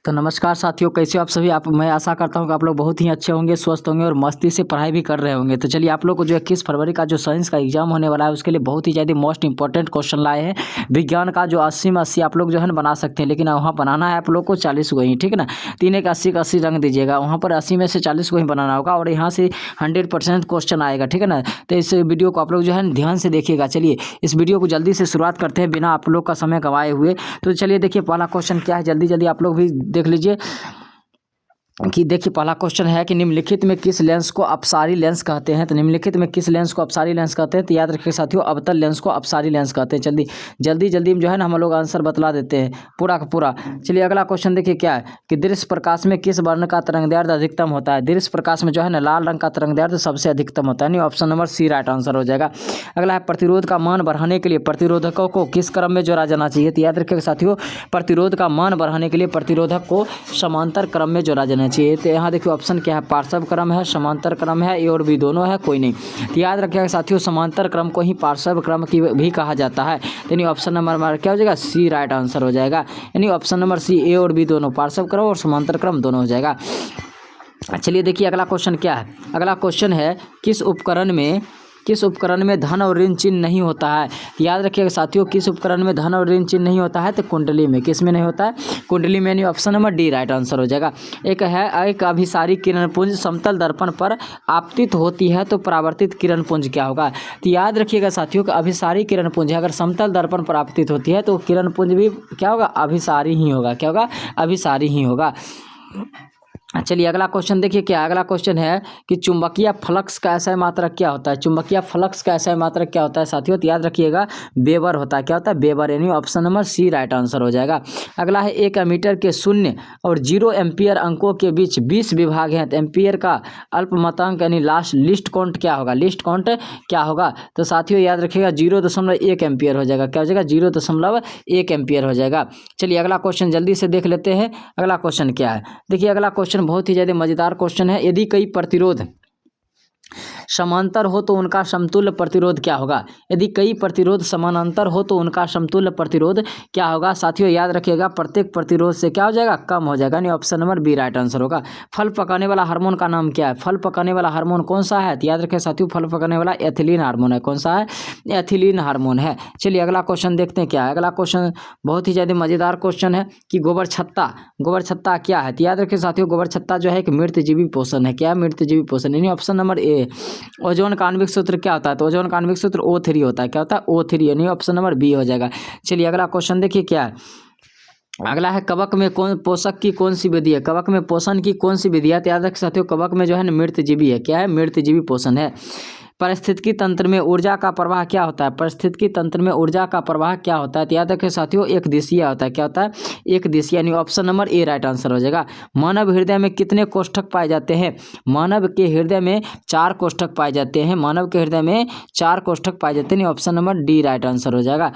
तो नमस्कार साथियों, कैसे हो आप सभी। मैं आशा करता हूं कि आप लोग बहुत ही अच्छे होंगे, स्वस्थ होंगे और मस्ती से पढ़ाई भी कर रहे होंगे। तो चलिए, आप लोग को जो 21 फरवरी का जो साइंस का एग्जाम होने वाला है उसके लिए बहुत ही ज़्यादा मोस्ट इंपॉर्टेंट क्वेश्चन लाए हैं। विज्ञान का जो 80 में 80 आप लोग जो है ना बना सकते हैं, लेकिन वहाँ बनाना है आप लोग को 40 को ही, ठीक है ना। 3 एक 80 का 80 रंग दीजिएगा, वहाँ पर 80 में से 40 को ही बनाना होगा और यहाँ से 100% क्वेश्चन आएगा, ठीक है ना। तो इस वीडियो को आप लोग जो है ध्यान से देखिएगा। चलिए इस वीडियो को जल्दी से शुरुआत करते हैं बिना आप लोग का समय गंवाए हुए। तो चलिए देखिए, पहला क्वेश्चन क्या है, जल्दी जल्दी आप लोग भी देख लीजिए कि देखिए पहला क्वेश्चन है कि निम्नलिखित में किस लेंस को अपसारी लेंस कहते हैं। तो निम्नलिखित में किस लेंस को अपसारी लेंस कहते हैं। तो याद रखिए साथियों, अवतल लेंस को अपसारी लेंस कहते हैं। जल्दी जल्दी में जो है ना हम लोग आंसर बतला देते हैं पूरा का पूरा। चलिए अगला क्वेश्चन देखिए क्या है कि दृश्य प्रकाश में किस वर्ण का तरंगदैर्ध्य अधिकतम होता है। दृश्य प्रकाश में जो है ना लाल रंग का तरंगदैर्ध्य सबसे अधिकतम होता है, नहीं option number C right answer हो जाएगा। अगला है प्रतिरोध का मान बढ़ाने के लिए प्रतिरोधकों को किस क्रम में जोड़ा जाना चाहिए। तो याद रखिएगा साथियों, प्रतिरोध का मान बढ़ाने के लिए प्रतिरोधक को समांतर क्रम में जोड़ा जाना चाहिए। तो यहाँ देखिए ऑप्शन क्या है, पार्श्व क्रम है, समांतर क्रम है, ए और बी दोनों है, कोई नहीं। तो याद रखिएगा साथियों, समांतर क्रम को ही पार्श्व क्रम की भी कहा जाता है। यानी ऑप्शन नंबर हमारा क्या हो जाएगा, सी राइट आंसर हो जाएगा। यानी ऑप्शन नंबर सी, ए और बी दोनों, पार्श्व क्रम और समांतर क्रम दोनों हो जाएगा। चलिए देखिए अगला क्वेश्चन क्या है। अगला क्वेश्चन है किस उपकरण में धन और ऋण चिन्ह नहीं होता है। याद रखिएगा साथियों, किस उपकरण में धन और ऋण चिन्ह नहीं होता है। तो कुंडली में। किस में नहीं होता है, कुंडली में। यानी option number D right answer हो जाएगा। एक है एक अभिसारी किरणपुंज समतल दर्पण पर आपतित होती है तो परावर्तित किरणपुंज क्या होगा। तो याद रखिएगा साथियों कि अभिसारी किरणपुंज अगर समतल दर्पण पर आपतित होती है तो किरणपुंज भी क्या होगा, अभिसारी ही होगा। क्या होगा, अभिसारी ही होगा। चलिए अगला क्वेश्चन देखिए क्या। अगला क्वेश्चन है कि चुंबकीय फ्लक्स का ऐसा मात्रक क्या होता है। चुंबकीय फ्लक्स का ऐसा मात्रक क्या होता है साथियों। तो याद रखिएगा वेबर होता है। क्या होता है, वेबर। यानी option number C right answer हो जाएगा। अगला है 1 एमीटर के 0 और 0 एम्पियर अंकों के बीच 20 विभाग हैं। तो एम्पियर का अल्पमतांक यानी लिस्ट काउंट क्या होगा, लिस्ट काउंट क्या होगा। तो साथियों याद रखिएगा 0.1 एम्पियर हो जाएगा। क्या हो जाएगा, 0.1 एम्पियर हो जाएगा। चलिए अगला क्वेश्चन जल्दी से देख लेते हैं। अगला क्वेश्चन क्या है, देखिए अगला क्वेश्चन बहुत ही ज़्यादा मज़ेदार क्वेश्चन है। यदि कई प्रतिरोध समांतर हो तो उनका समतुल्य प्रतिरोध क्या होगा। यदि कई प्रतिरोध समानांतर हो तो उनका समतुल्य प्रतिरोध क्या होगा। साथियों याद रखिएगा प्रत्येक प्रतिरोध से क्या हो जाएगा, कम हो जाएगा। यानी option number B right answer होगा। फल पकाने वाला हार्मोन का नाम क्या है। फल पकाने वाला हार्मोन कौन सा है। तो याद रखिए साथियों, फल पकाने वाला एथिलीन हार्मोन है। कौन सा है, एथिलीन हार्मोन है। चलिए अगला क्वेश्चन देखते हैं क्या है। अगला क्वेश्चन बहुत ही ज़्यादा मज़ेदार क्वेश्चन है कि गोबर छत्ता क्या है। तो याद रखिए साथियों, गोबर छत्ता जो है एक मृतजीवी पोषण है। क्या है, मृतजीवी पोषण। यानी ऑप्शन नंबर ए। ओजोन का आणविक सूत्र क्या होता है। तो ओजोन का आणविक सूत्र O3 होता है। क्या होता है, O3। यानी ऑप्शन नंबर बी हो जाएगा। चलिए अगला क्वेश्चन देखिए क्या है। अगला है कवक में पोषक की कौन सी विधि है। कवक में पोषण की कौन सी विधि है। तो याद रख साथियों, कवक में जो है ना मृतजीवी है। क्या है, मृतजीवी पोषण है। पारिस्थितिकी तंत्र में ऊर्जा का प्रवाह क्या होता है। पारिस्थितिकी तंत्र में ऊर्जा का प्रवाह क्या होता है। तो याद रखिए साथियों, एक दिशीय होता है। क्या होता है, एक दिशीय। यानी option number A right answer हो जाएगा। मानव हृदय में कितने कोष्ठक पाए जाते हैं। मानव के हृदय में 4 कोष्ठक पाए जाते हैं। मानव के हृदय में 4 कोष्ठक पाए जाते हैं। Option number D right answer हो जाएगा।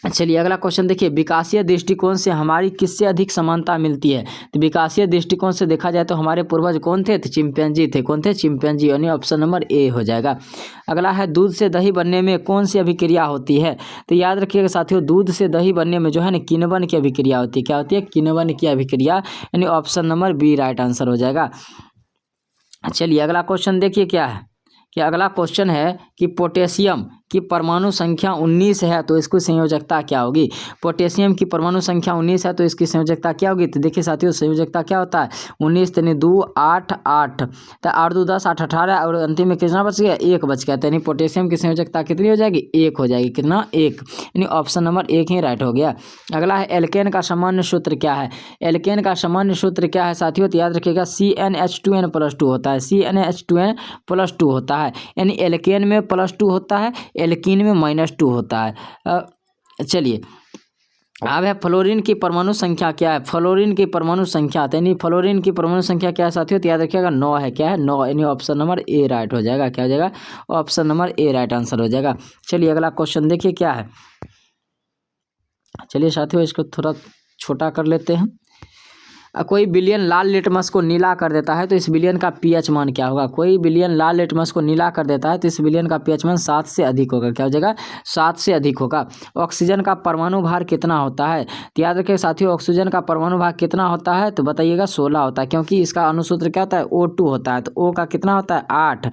चलिए अगला क्वेश्चन देखिए, विकासीय दृष्टिकोण से हमारी किससे अधिक समानता मिलती है। तो विकासीय दृष्टिकोण से देखा जाए तो हमारे पूर्वज कौन थे, तो चिंपैंजी थे। कौन थे, चिंपैंजी। यानी ऑप्शन नंबर ए हो जाएगा। अगला है दूध से दही बनने में कौन सी अभिक्रिया होती है। तो याद रखिएगा साथियों, दूध से दही बनने में जो है ना किण्वन की अभिक्रिया होती है। क्या होती है, किण्वन की अभिक्रिया। यानी option number B right answer हो जाएगा। चलिए अगला क्वेश्चन देखिए क्या है कि अगला क्वेश्चन है कि पोटेशियम की परमाणु संख्या 19 है तो इसकी संयोजकता क्या होगी। पोटेशियम की परमाणु संख्या 19 है तो इसकी संयोजकता क्या होगी। तो देखिए साथियों, संयोजकता क्या होता है, 19 यानी 2 8 8 तो 8 2 10 8 18 और अंतिम में कितना बच गया, 1 बच गया। यानी पोटेशियम की संयोजकता कितनी हो जाएगी, 1 हो जाएगी। कितना, 1। यानी ऑप्शन नंबर 1 ही राइट हो गया। अगला है एल्केन का सामान्य सूत्र क्या है। एल्केन का सामान्य सूत्र क्या है साथियों। तो याद रखिएगा CnH2n+2 होता है। CnH2n+2 होता है। यानी एल्केन में +2 होता है, एल्कीन में -2 होता है। चलिए अब है फ्लोरीन की परमाणु संख्या क्या है। फ्लोरीन की परमाणु संख्या यानी फ्लोरीन की परमाणु संख्या क्या है साथियों। तो याद रखिएगा 9 है। क्या है, 9। यानी ऑप्शन नंबर ए राइट हो जाएगा। क्या हो जाएगा, option number A right answer हो जाएगा। चलिए अगला क्वेश्चन देखिए क्या है। चलिए साथियों, इसको थोड़ा छोटा कर लेते हैं। कोई बिलियन लाल लिटमस को नीला कर देता है तो इस बिलियन का पीएच मान क्या होगा। कोई बिलियन लाल लिटमस को नीला कर देता है तो इस बिलियन का पीएच मान 7 से अधिक होगा। क्या हो जाएगा, 7 से अधिक होगा। ऑक्सीजन का परमाणु भार कितना होता है, तो याद रखिए साथियों ऑक्सीजन का परमाणु भार कितना होता है, तो बताइएगा 16 होता है, क्योंकि इसका अनुसूत्र क्या होता है, O2 होता है। तो O का कितना होता है 8,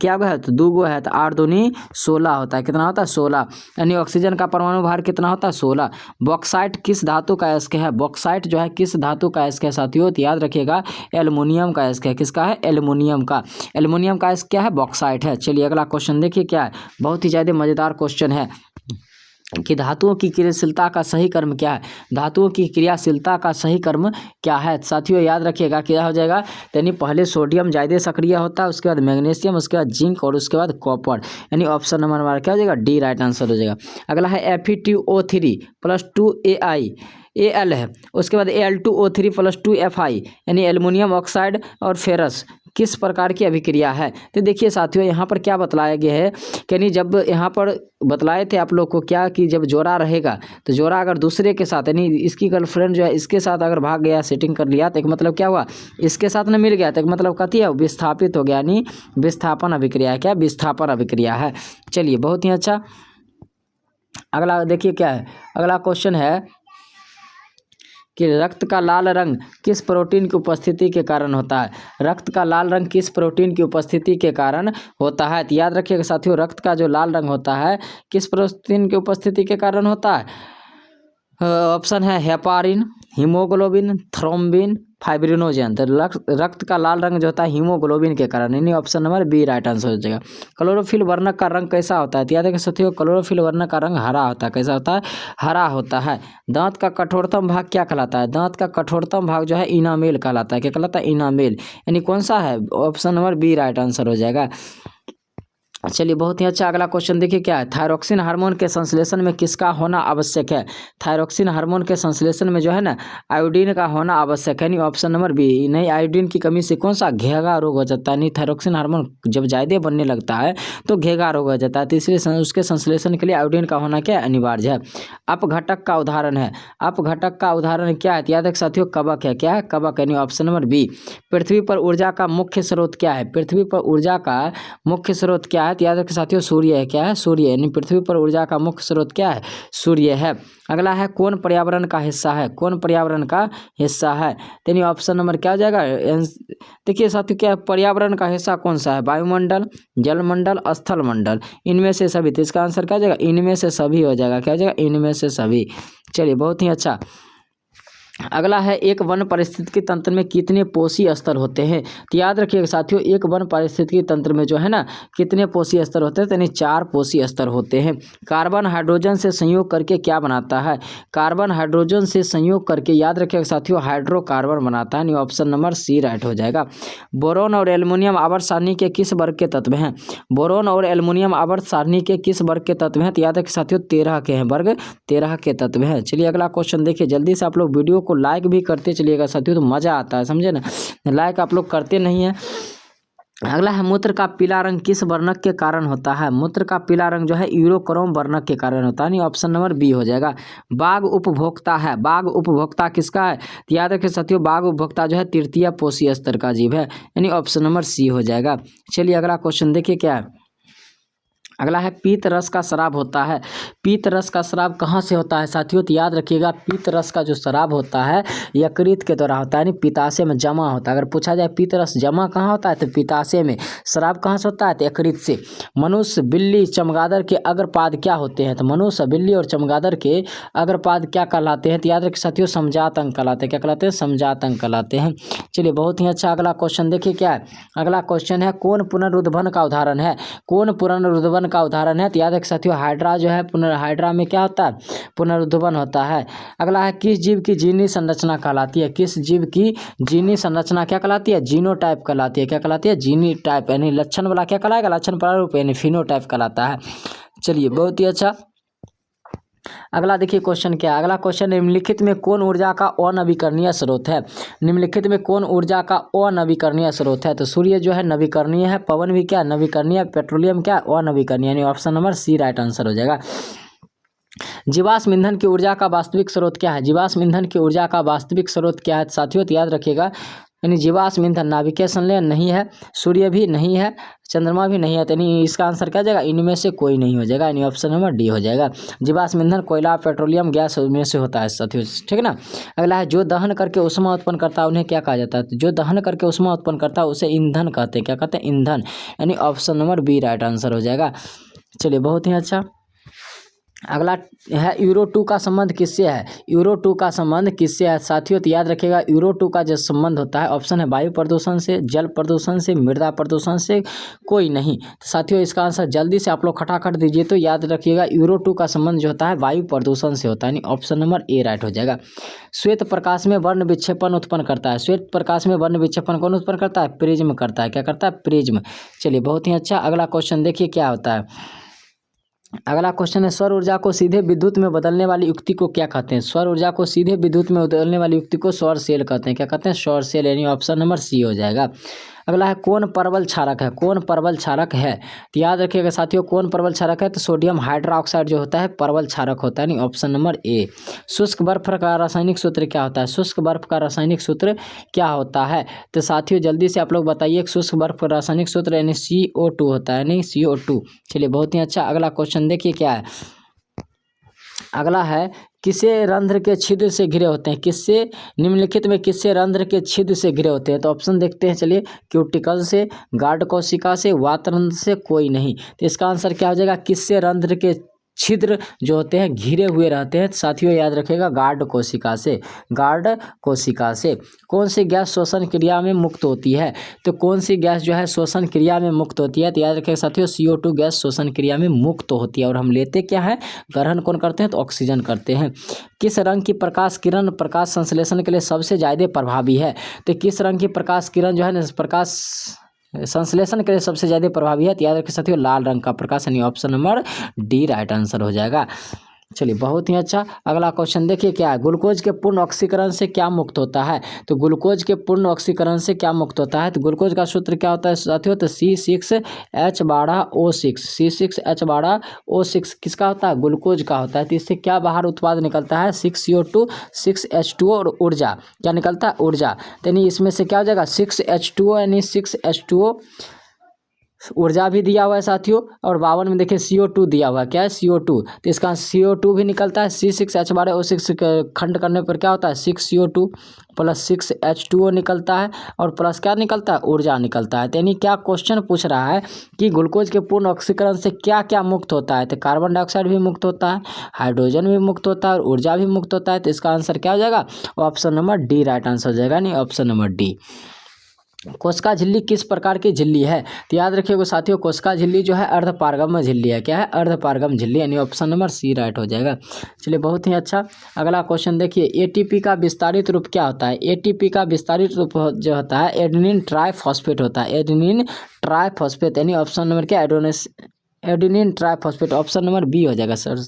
क्या है तो 2 है, तो 8 दूनी 16 होता है। कितना होता है 16, यानी ऑक्सीजन का परमाणु भार कितना होता है 16। बॉक्साइट किस धातु का अयस्क है, बॉक्साइट जो है किस धातु का अयस्क है साथियों, तो याद रखिएगा एल्युमिनियम का अयस्क है। किसका है, एल्युमिनियम का। एल्युमिनियम का अयस्क क्या है, बॉक्साइट है। चलिए अगला क्वेश्चन देखिए क्या है, बहुत ही ज़्यादा मज़ेदार क्वेश्चन है कि धातुओं की क्रियाशीलता का सही कर्म क्या है। धातुओं की क्रियाशीलता का सही कर्म क्या है साथियों, याद रखिएगा क्या हो जाएगा, यानी पहले सोडियम ज़्यादा सक्रिय होता है, उसके बाद मैग्नीशियम, उसके बाद जिंक और उसके बाद कॉपर, यानी ऑप्शन नंबर हमारा क्या हो जाएगा, डी राइट आंसर हो जाएगा। अगला है Fe2O3 + 2AiAl है, उसके बाद Al2O3 + 2Fi, यानी एल्युमिनियम ऑक्साइड और फेरस किस प्रकार की अभिक्रिया है। तो देखिए साथियों यहाँ पर क्या बतलाया गया है कि यानी जब यहाँ पर बतलाए थे आप लोग को क्या कि जब जोड़ा रहेगा तो जोड़ा अगर दूसरे के साथ यानी इसकी गर्लफ्रेंड जो है इसके साथ अगर भाग गया, सेटिंग कर लिया, तो एक मतलब क्या हुआ, इसके साथ ना मिल गया, तो एक मतलब कहती है विस्थापित हो गया, यानी विस्थापन अभिक्रिया है। क्या, विस्थापन अभिक्रिया है। चलिए बहुत ही अच्छा। अगला देखिए क्या है, अगला क्वेश्चन है कि रक्त का लाल रंग किस प्रोटीन की उपस्थिति के कारण होता है। रक्त का लाल रंग किस प्रोटीन की उपस्थिति के कारण होता है, तो याद रखिएगा साथियों रक्त का जो लाल रंग होता है किस प्रोटीन की उपस्थिति के कारण होता है। ऑप्शन है हेपारिन, हीमोग्लोबिन, थ्रोम्बिन, फाइब्रिनोजन। तो रक्त का लाल रंग जो होता है हीमोग्लोबिन के कारण, यानी option number B right answer हो जाएगा। क्लोरोफिल वर्णक का रंग कैसा होता है, तो याद रखिए साथियों क्लोरोफिल वर्णक का रंग हरा होता है। कैसा होता है, हरा होता है। दांत का कठोरतम भाग क्या कहलाता है, दांत का कठोरतम भाग जो है इनामेल कहलाता है। क्या कहलाता है, इनामेल, यानी कौन सा है, option number B right answer हो जाएगा। चलिए बहुत ही अच्छा। अगला क्वेश्चन देखिए क्या है, थायरोक्सिन हार्मोन के संश्लेषण में किसका होना आवश्यक है। थायरोक्सिन हार्मोन के संश्लेषण में जो है ना आयोडीन का होना आवश्यक है, नहीं ऑप्शन नंबर बी। नहीं, आयोडीन की कमी से कौन सा घेगा रोग हो जाता है। नहीं, थायरोक्सिन हार्मोन जब ज़्यादा बनने लगता है तो घेगा रोग हो जाता है, तो इसलिए उसके संश्लेषण के लिए आयोडीन का होना क्या अनिवार्य है। अपघटक का उदाहरण है, अपघटक का उदाहरण क्या है, याद रख साथियों कवक है। क्या है, कवक, यानी ऑप्शन नंबर बी। पृथ्वी पर ऊर्जा का मुख्य स्रोत क्या है, पृथ्वी पर ऊर्जा का मुख्य स्रोत क्या है, याद रखिए साथियों सूर्य है। क्या है, सूर्य, यानी पृथ्वी पर ऊर्जा का मुख्य स्रोत क्या है, सूर्य है। अगला है कौन पर्यावरण का हिस्सा है, कौन पर्यावरण का हिस्सा है, यानी ऑप्शन नंबर क्या हो जाएगा। देखिए साथियों क्या पर्यावरण का हिस्सा कौन सा है, वायुमंडल, जलमंडल, स्थलमंडल, इनमें से सभी। तो इसका आंसर क्या हो जाएगा, इनमें से सभी हो जाएगा। क्या हो जाएगा, इनमें से सभी। चलिए बहुत ही अच्छा। अगला है एक वन पारिस्थितिकी तंत्र में कितने पोषी स्तर होते हैं, तो याद रखिएगा साथियों एक वन पारिस्थितिकी तंत्र में जो है ना कितने पोषी स्तर होते हैं, यानी 4 पोषी स्तर होते हैं। कार्बन हाइड्रोजन से संयोग करके क्या बनाता है, कार्बन हाइड्रोजन से संयोग करके याद रखिएगा साथियों हाइड्रोकार्बन बनाता है, यानी ऑप्शन नंबर सी राइट हो जाएगा। बोरोन और एल्युमिनियम आवर्त सारणी के किस वर्ग के तत्व हैं, बोरोन और एल्युमिनियम आवर्त सारणी के किस वर्ग के तत्व हैं, तो याद रखिए साथियों 13 के हैं, वर्ग 13 के तत्व हैं। चलिए अगला क्वेश्चन देखिए, जल्दी से आप लोग वीडियो को लाइक भी करते चलिएगा साथियों, तो मज़ा आता है, समझे ना। लाइक आप लोग करते नहीं हैं। अगला है मूत्र का पीला रंग किस वर्णक के कारण होता है, मूत्र का पीला रंग जो है यूरोक्रोम वर्णक के कारण होता है, नहीं ऑप्शन नंबर बी हो जाएगा। बाघ उपभोक्ता है, बाघ उपभोक्ता किसका है, तो याद रखिए साथियों बाघ उपभोक्ता जो है तृतीय पोषी स्तर का जीव है, यानी ऑप्शन नंबर सी हो जाएगा। चलिए अगला क्वेश्चन देखिए क्या है, अगला है पीत रस का शराब होता है, पीत रस का शराब कहाँ से होता है साथियों, तो याद रखिएगा पीत रस का जो शराब होता है यकृत के द्वारा होता है, यानी पित्ताशय में जमा होता है। अगर पूछा जाए पीत रस जमा कहाँ होता है तो पित्ताशय में, शराब कहाँ से होता है तो यकृत से। मनुष्य, बिल्ली, चमगादड़ के अग्रपाद क्या होते हैं, तो मनुष्य, बिल्ली और चमगादड़ के अग्रपाद क्या कहलाते हैं, तो याद रखिए साथियों समजात अंग कहलाते हैं। क्या कहलाते हैं, समजात अंग कहलाते हैं। चलिए बहुत ही अच्छा। अगला क्वेश्चन देखिए क्या है, अगला क्वेश्चन है कौन पुनरुद्भवन का उदाहरण है, कौन पुनरुद्भवन का उदाहरण है, तो याद रखिए साथियों हाइड्रा जो है हाइड्रा में क्या होता है पुनरुद्भवन होता है। अगला है किस जीव की जीनी संरचना कहलाती है, किस जीव की जीनी संरचना क्या कहलाती है, जीनोटाइप कहलाती है। क्या कहलाती है, जीनी टाइप, यानी लक्षण वाला क्या कहलाएगा, लक्षण प्रारूप, यानी फिनोटाइप कहलाता है। चलिए बहुत ही अच्छा। अगला देखिए क्वेश्चन क्या है, अगला क्वेश्चन निम्नलिखित में कौन ऊर्जा का अनवीकरणीय स्रोत है, निम्नलिखित में कौन ऊर्जा का अनवीकरणीय स्रोत है, तो सूर्य जो है नवीकरणीय है, पवन भी क्या नवीकरणीय, पेट्रोलियम क्या अनवीकरणीय, यानी option number C right answer हो जाएगा। जीवाश्म ईंधन की ऊर्जा का वास्तविक स्रोत क्या है? जीवाश्म ईंधन की ऊर्जा का वास्तविक स्रोत क्या है साथियों? तो याद रखिएगा, यानी जीवाश्म ईंधन नाभिकीय संलयन नहीं है, सूर्य भी नहीं है, चंद्रमा भी नहीं है, तो यानी इसका आंसर क्या हो जाएगा? इनमें से कोई नहीं हो जाएगा, यानी ऑप्शन नंबर डी हो जाएगा। जीवाश्म ईंधन कोयला, पेट्रोलियम, गैस में से होता है साथियों, ठीक है ना। अगला है, जो दहन करके ऊष्मा उत्पन्न करता है उन्हें क्या कहा जाता है? तो जो दहन करके ऊष्मा उत्पन्न करता है उसे ईंधन कहते हैं। क्या कहते हैं? ईंधन, यानी option number B right answer हो जाएगा। चलिए, बहुत ही अच्छा। अगला है, यूरो 2 का संबंध किससे है? यूरो 2 का संबंध किससे है साथियों? तो याद रखिएगा, यूरो 2 का जो संबंध होता है, ऑप्शन है वायु प्रदूषण से, जल प्रदूषण से, मृदा प्रदूषण से, कोई नहीं। तो साथियों इसका आंसर जल्दी से आप लोग खटाखट दीजिए। तो याद रखिएगा, यूरो 2 का संबंध जो होता है वायु प्रदूषण से होता है, यानी ऑप्शन नंबर ए राइट हो जाएगा। श्वेत प्रकाश में वर्ण विक्षेपण उत्पन्न करता है। श्वेत प्रकाश में वर्ण विक्षेपण कौन उत्पन्न करता है? प्रिज्म करता है। क्या करता है? प्रिज्म। चलिए, बहुत ही अच्छा। अगला क्वेश्चन देखिए क्या होता है। अगला क्वेश्चन है, सौर ऊर्जा को सीधे विद्युत में बदलने वाली युक्ति को क्या कहते हैं? सौर ऊर्जा को सीधे विद्युत में बदलने वाली युक्ति को सौर सेल कहते हैं। क्या कहते हैं? सौर सेल, यानी ऑप्शन नंबर सी हो जाएगा। अगला है, कौन परवल क्षारक है? कौन परवल क्षारक है? तो याद रखिएगा साथियों, कौन परवल क्षारक है? तो सोडियम हाइड्रोक्साइड जो होता है परवल क्षारक होता है, यानी ऑप्शन नंबर ए। शुष्क बर्फ का रासायनिक सूत्र क्या होता है? शुष्क बर्फ का रासायनिक सूत्र क्या होता है? तो साथियों जल्दी से आप लोग बताइए, शुष्क बर्फ का रासायनिक सूत्र यानी CO2 होता है, यानी CO2। चलिए, बहुत ही अच्छा। अगला क्वेश्चन देखिए क्या है। अगला है, किसे रंध्र के छिद्र से घिरे होते हैं? किससे, निम्नलिखित में किससे रंध्र के छिद्र से घिरे होते हैं? तो ऑप्शन देखते हैं, चलिए। क्यूटिकल से, गार्ड कोशिका से, वातरंध्र से, कोई नहीं। तो इसका आंसर क्या हो जाएगा? किससे रंध्र के छिद्र जो होते हैं घिरे हुए रहते हैं? साथियों याद रखिएगा, गार्ड कोशिका से। गार्ड कोशिका से। कौन सी गैस श्वसन क्रिया में मुक्त होती है? तो कौन सी गैस जो है श्वसन क्रिया में मुक्त होती है? तो याद रखिएगा साथियों, CO2 गैस श्वसन क्रिया में मुक्त होती है। और हम लेते क्या है? ग्रहण कौन करते हैं? तो ऑक्सीजन करते हैं। किस रंग की प्रकाश किरण प्रकाश संश्लेषण के लिए सबसे ज़्यादा प्रभावी है? तो किस रंग की प्रकाश किरण जो है ना प्रकाश संश्लेषण के लिए सबसे ज़्यादा प्रभावी है? तो याद रखिए साथियों, लाल रंग का प्रकाश, यानी option number D right answer हो जाएगा। चलिए, बहुत ही अच्छा। अगला क्वेश्चन देखिए क्या है। ग्लूकोज के पूर्ण ऑक्सीकरण से क्या मुक्त होता है? तो ग्लूकोज के पूर्ण ऑक्सीकरण से क्या मुक्त होता है? तो ग्लूकोज का सूत्र क्या होता है साथियों? तो C6H12O6। C6H12O6 किसका होता है? ग्लूकोज का होता है। तो इससे क्या बाहर उत्पाद निकलता है? 6CO2, 6H2O और ऊर्जा। क्या निकलता है? ऊर्जा। यानी इसमें से क्या हो जाएगा? 6H2O, यानी 6H2O ऊर्जा भी दिया हुआ है साथियों। और 52 में देखिए CO2 दिया हुआ है। क्या है? CO2। तो इसका CO2 भी निकलता है। C6H12O6 खंड करने पर क्या होता है? 6CO2 प्लस 6H2O निकलता है, और प्लस क्या निकलता है? ऊर्जा निकलता है। तो यानी क्या क्वेश्चन पूछ रहा है कि ग्लूकोज के पूर्ण ऑक्सीकरण से क्या क्या मुक्त होता है? तो कार्बन डाइऑक्साइड भी मुक्त होता है, हाइड्रोजन भी मुक्त होता है, और ऊर्जा भी मुक्त होता है। तो इसका आंसर क्या हो जाएगा? Option number D right answer हो जाएगा, यानी ऑप्शन नंबर डी। कोशिका झिल्ली किस प्रकार की झिल्ली है? तो याद रखिएगा साथियों, कोशिका झिल्ली जो है अर्धपारगम झिल्ली है। क्या है? अर्धपारगम झिल्ली, यानी ऑप्शन नंबर सी राइट हो जाएगा। चलिए, बहुत ही अच्छा। अगला क्वेश्चन देखिए, ATP का विस्तारित रूप क्या होता है? ATP का विस्तारित रूप जो होता है एडेनिन ट्राइफॉस्फेट होता है। एडेनिन ट्राइफॉस्फेट, यानी ऑप्शन नंबर क्या? Adenine triphosphate, option number B हो जाएगा सर।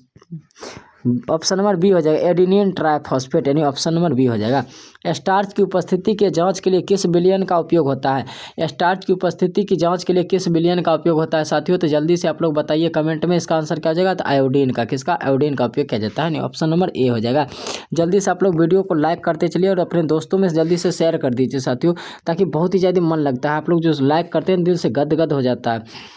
ऑप्शन नंबर बी हो जाएगा, एडेनिन ट्राइफॉस्फेट, यानी ऑप्शन नंबर बी हो जाएगा। स्टार्च की उपस्थिति के जांच के लिए किस विलयन का उपयोग होता है? स्टार्च की उपस्थिति की जांच के लिए किस विलयन का उपयोग होता है साथियों? तो जल्दी से आप लोग बताइए कमेंट में, इसका आंसर क्या हो जाएगा? तो आयोडीन का। किसका? आयोडीन का उपयोग किया जाता है, यानी ऑप्शन नंबर ए हो जाएगा। जल्दी से आप लोग वीडियो को लाइक करते चलिए और अपने दोस्तों में जल्दी से शेयर कर दीजिए साथियों, ताकि बहुत ही ज़्यादा मन लगता है। आप लोग जो लाइक करते हैं दिल से गदगद हो जाता है।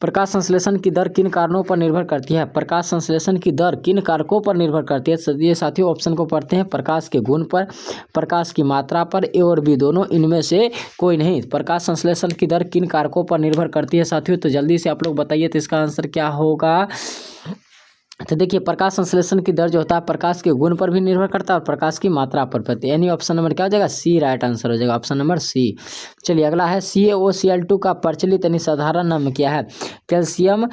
प्रकाश संश्लेषण की दर किन कारणों पर निर्भर करती है? प्रकाश संश्लेषण की दर किन कारकों पर निर्भर करती है? ये साथियों ऑप्शन को पढ़ते हैं, प्रकाश के गुण पर, प्रकाश की मात्रा पर, ए और बी दोनों, इनमें से कोई नहीं। प्रकाश संश्लेषण की दर किन कारकों पर निर्भर करती है साथियों? तो जल्दी से आप लोग बताइए, तो इसका आंसर क्या होगा? तो देखिए, प्रकाश संश्लेषण की दर जो होता है प्रकाश के गुण पर भी निर्भर करता है और प्रकाश की मात्रा पर, यानी ऑप्शन नंबर क्या हो जाएगा? सी राइट आंसर हो जाएगा, ऑप्शन नंबर सी। चलिए, अगला है, CaOCl2 का प्रचलित यानी साधारण नाम क्या है? कैल्शियम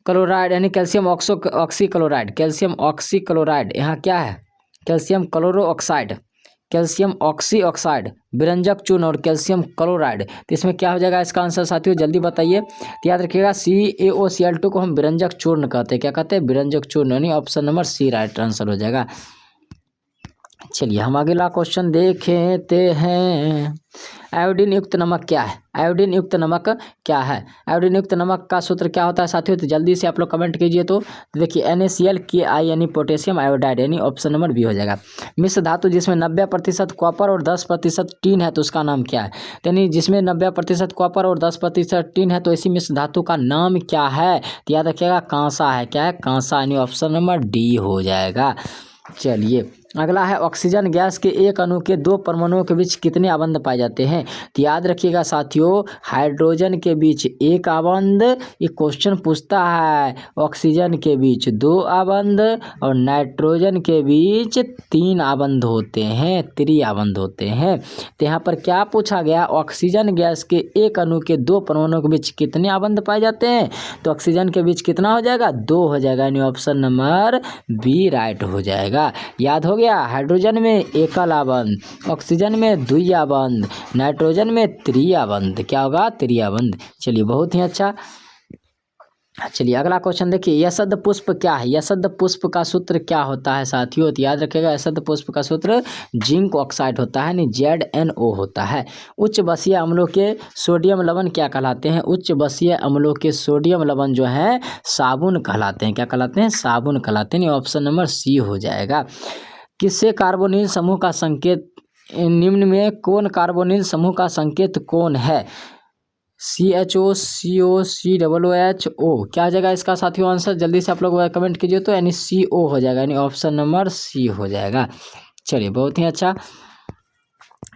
क्लोराइड, यानी कैल्शियम ऑक्सीक्लोराइड। कैल्शियम ऑक्सीक्लोराइड यहाँ क्या है? कैल्शियम क्लोरो ऑक्साइड, कैल्शियम ऑक्सीऑक्साइड, विरंजक चूर्ण और कैल्शियम क्लोराइड। तो इसमें क्या हो जाएगा इसका आंसर साथियों? जल्दी बताइए। तो याद रखिएगा, CaOCl2 को हम विरंजक चूर्ण कहते हैं। क्या कहते हैं? विरंजक चूर्ण, यानी option number C right answer हो जाएगा। चलिए, हम अगला क्वेश्चन देखते हैं। आयोडीन युक्त नमक क्या है? आयोडीन युक्त नमक क्या है? आयोडीन युक्त नमक का सूत्र क्या होता है साथियों? तो जल्दी से आप लोग कमेंट कीजिए। तो देखिए NaCl यानी पोटेशियम आयोडाइड, यानी ऑप्शन नंबर बी हो जाएगा। मिश्र धातु जिसमें 90% कॉपर और 10% टीन है तो उसका नाम क्या है? यानी जिसमें 90% कॉपर और 10% टीन है तो इसी मिश्र धातु का नाम क्या है? तो याद रखिएगा कांसा है। क्या है? कांसा, यानी ऑप्शन नंबर डी हो जाएगा। चलिए अगला है, ऑक्सीजन गैस के एक अणु के दो परमाणुओं के बीच कितने आबंध पाए जाते हैं? तो याद रखिएगा साथियों, हाइड्रोजन के बीच एक आबंध, ये क्वेश्चन पूछता है। ऑक्सीजन के बीच 2 आबंध और नाइट्रोजन के बीच 3 आबंध होते हैं, त्रिआबंध होते हैं। तो यहाँ पर क्या पूछा गया? ऑक्सीजन गैस के एक अणु के 2 परमाणुओं के बीच कितने आबंध पाए जाते हैं? तो ऑक्सीजन के बीच कितना हो जाएगा? 2 हो जाएगा, यानी ऑप्शन नंबर बी राइट हो जाएगा। याद हो गया? हाइड्रोजन में एकल आबंध, ऑक्सीजन में द्विआबंध, नाइट्रोजन में त्रिआबंध। क्या होगा? त्रिआबंध। चलिए बहुत ही अच्छा। चलिए अगला क्वेश्चन देखिए, यशद पुष्प क्या है? यशद पुष्प का सूत्र क्या होता है साथियों? तो याद रखिएगा, यशद पुष्प का सूत्र जिंक ऑक्साइड होता है, यानी ZnO होता है। उच्च बसीय अम्लों के सोडियम लवण क्या कहलाते हैं? उच्च बसीय अम्लों के सोडियम लवण जो है साबुन कहलाते हैं। क्या कहलाते हैं? साबुन कहलाते हैं। ऑप्शन नंबर सी हो जाएगा। किससे कार्बोनिल समूह का संकेत, निम्न में कौन कार्बोनिल समूह का संकेत कौन है? CHO, CO, COOH। क्या आ जाएगा इसका साथियों आंसर? जल्दी से आप लोग कमेंट कीजिए। तो यानी CO हो जाएगा, यानी ऑप्शन नंबर सी हो जाएगा। चलिए बहुत ही अच्छा।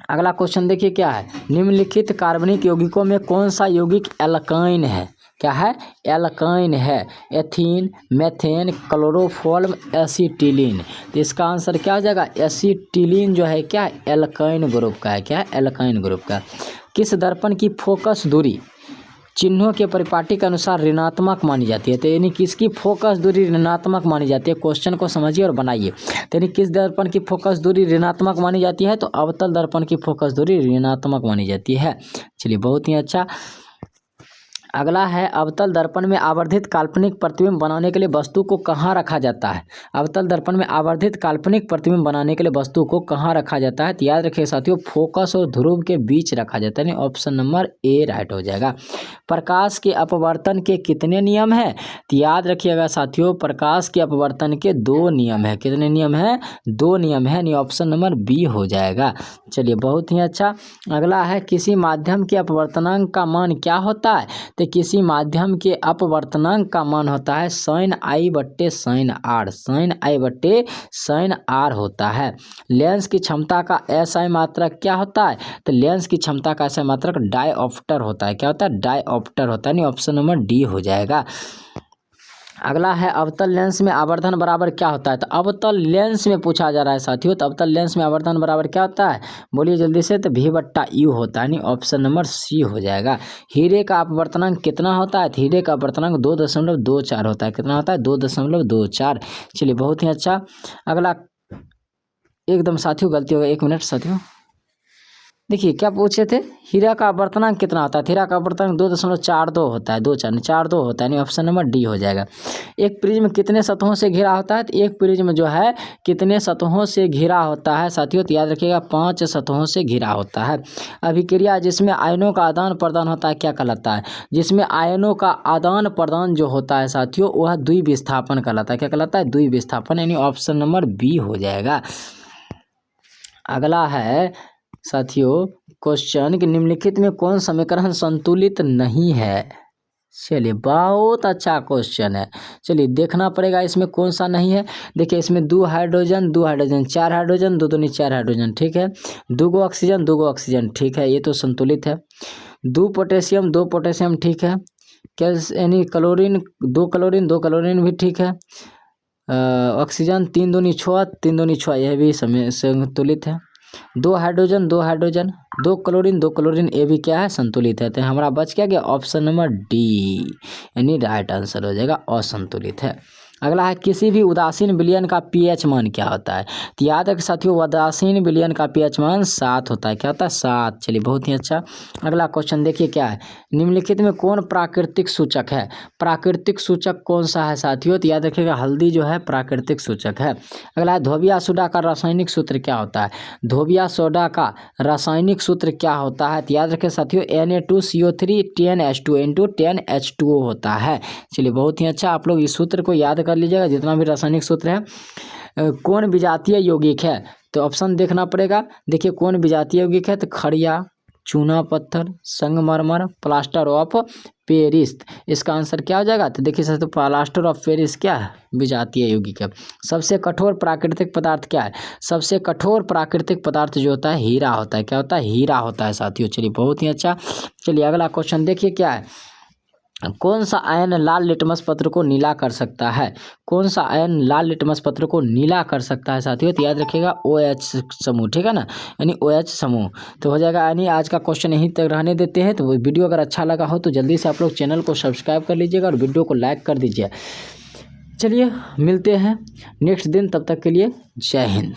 अगला क्वेश्चन देखिए क्या है, निम्नलिखित कार्बनिक यौगिकों में कौन सा यौगिक एल्काइन है? क्या है? एल्काइन है। Ethene, methane, chloroform, acetylene. तो इसका आंसर क्या हो जाएगा? एसीटिलीन जो है क्या एल्काइन ग्रुप का है। क्या है? एल्काइन ग्रुप का। किस दर्पण की फोकस दूरी चिन्हों के परिपाटी के अनुसार ऋणात्मक मानी जाती है? तो यानी किसकी फोकस दूरी ऋणात्मक मानी जाती है? क्वेश्चन को समझिए और बनाइए। तो यानी किस दर्पण की फोकस दूरी ऋणात्मक मानी जाती है? तो अवतल दर्पण की फोकस दूरी ऋणात्मक मानी जाती है। चलिए बहुत ही अच्छा। अगला है, अवतल दर्पण में आवर्धित काल्पनिक प्रतिबिंब बनाने के लिए वस्तु को कहाँ रखा जाता है? अवतल दर्पण में आवर्धित काल्पनिक प्रतिबिंब बनाने के लिए वस्तु को कहाँ रखा जाता है? तो याद रखिए साथियों, फोकस और ध्रुव के बीच रखा जाता है। ऑप्शन नंबर ए राइट हो जाएगा। प्रकाश के अपवर्तन के कितने नियम हैं? तो याद रखिएगा साथियों, प्रकाश के अपवर्तन के 2 नियम है। कितने नियम है? 2 नियम है, ऑप्शन नंबर बी हो जाएगा। चलिए बहुत ही अच्छा। अगला है, किसी माध्यम के अपवर्तनांक का मान क्या होता है? तो किसी माध्यम के अपवर्तनांक का मान होता है sin I बट्टे sin R। sin I बट्टे sin R होता है। लेंस की क्षमता का SI मात्रक क्या होता है? तो लेंस की क्षमता का SI मात्रक डायऑप्टर होता है। क्या होता है? डायऑप्टर होता है। ऑप्शन नंबर डी हो जाएगा। अगला है, अवतल लेंस में आवर्धन बराबर क्या होता है? तो अवतल लेंस में पूछा जा रहा है साथियों, तो अवतल लेंस में आवर्धन बराबर क्या होता है? बोलिए जल्दी से। तो V/U होता है, ऑप्शन नंबर सी हो जाएगा। हीरे का अपवर्तनांक कितना होता है? हीरे का अपवर्तनांक 2.24 होता है। कितना होता है? 2.24। चलिए बहुत ही अच्छा। अगला एकदम साथियों गलती हो गई, 1 मिनट साथियों। देखिए क्या पूछे थे, हीरा का अपवर्तनांक कितना होता है? हीरा का अपवर्तनांक 2.42 होता है, 2.42 होता है। ऑप्शन नंबर डी हो जाएगा। एक प्रिज्म कितने सतहों से घिरा होता है? तो एक प्रिज्म जो है कितने सतहों से घिरा होता है साथियों? तो याद रखिएगा 5 सतहों से घिरा होता है। अभिक्रिया जिसमें आयनों का आदान प्रदान होता है क्या कहलाता है? जिसमें आयनों का आदान प्रदान जो होता है साथियों वह द्विविस्थापन कहलाता है। क्या कहलाता है? द्विविस्थापन, यानी ऑप्शन नंबर बी हो जाएगा। अगला है साथियों क्वेश्चन कि निम्नलिखित में कौन समीकरण संतुलित नहीं है? चलिए बहुत अच्छा क्वेश्चन है। चलिए देखना पड़ेगा इसमें कौन सा नहीं है। देखिए इसमें 2 हाइड्रोजन 4 हाइड्रोजन 2 दूनी 4 हाइड्रोजन, ठीक है। 2 ऑक्सीजन 2 ऑक्सीजन, ठीक है, ये तो संतुलित है। 2 पोटेशियम 2 पोटेशियम, ठीक है। यानी क्लोरीन 2 क्लोरीन 2 क्लोरीन भी ठीक है। ऑक्सीजन 3 दूनी 6 3 दूनी 6, यह भी संतुलित है। 2 हाइड्रोजन 2 हाइड्रोजन 2 क्लोरीन 2 क्लोरीन, ये भी क्या है? संतुलित है। तो हमारा बच क्या गया? ऑप्शन नंबर डी, यानी राइट आंसर हो जाएगा, असंतुलित है। अगला है किसी भी उदासीन विलयन का पीएच मान क्या होता है। तो याद रखें साथियों, उदासीन विलयन का पीएच मान 7 होता है। क्या होता है? 7। चलिए बहुत ही अच्छा। अगला क्वेश्चन देखिए क्या है, निम्नलिखित में कौन प्राकृतिक सूचक है। प्राकृतिक सूचक कौन सा है साथियों? तो याद रखिएगा हल्दी जो है प्राकृतिक सूचक है। अगला है धोबिया सोडा का रासायनिक सूत्र क्या होता है। धोबिया सोडा का रासायनिक सूत्र क्या होता है? तो याद रखें साथियों Na2CO3 10H2 × 10H2O होता है। चलिए बहुत ही अच्छा, आप लोग इस सूत्र को याद कर लीजिएगा जितना भी रासायनिक सूत्र है। कौन विजातीय यौगिक है? तो ऑप्शन देखना पड़ेगा। देखिए कौन विजातीय यौगिक है, तो खड़िया, चूना पत्थर, संगमरमर, प्लास्टर ऑफ पेरिस। इसका आंसर क्या हो जाएगा? तो देखिए सर, तो प्लास्टर ऑफ पेरिस क्या है? विजातीय यौगिक है। सबसे कठोर प्राकृतिक पदार्थ क्या है? सबसे कठोर प्राकृतिक पदार्थ जो होता है हीरा होता है। क्या होता है? हीरा होता है साथियों। चलिए बहुत ही अच्छा। चलिए अगला क्वेश्चन देखिए क्या है, कौन सा आयन लाल लिटमस पत्र को नीला कर सकता है। कौन सा आयन लाल लिटमस पत्र को नीला कर सकता है साथियों? तो याद रखिएगा OH समूह, ठीक है ना, यानी OH समूह। तो हो जाएगा, यानी आज का क्वेश्चन यहीं तक रहने देते हैं। तो वीडियो अगर अच्छा लगा हो तो जल्दी से आप लोग चैनल को सब्सक्राइब कर लीजिएगा और वीडियो को लाइक कर दीजिए। चलिए मिलते हैं नेक्स्ट दिन, तब तक के लिए जय हिंद।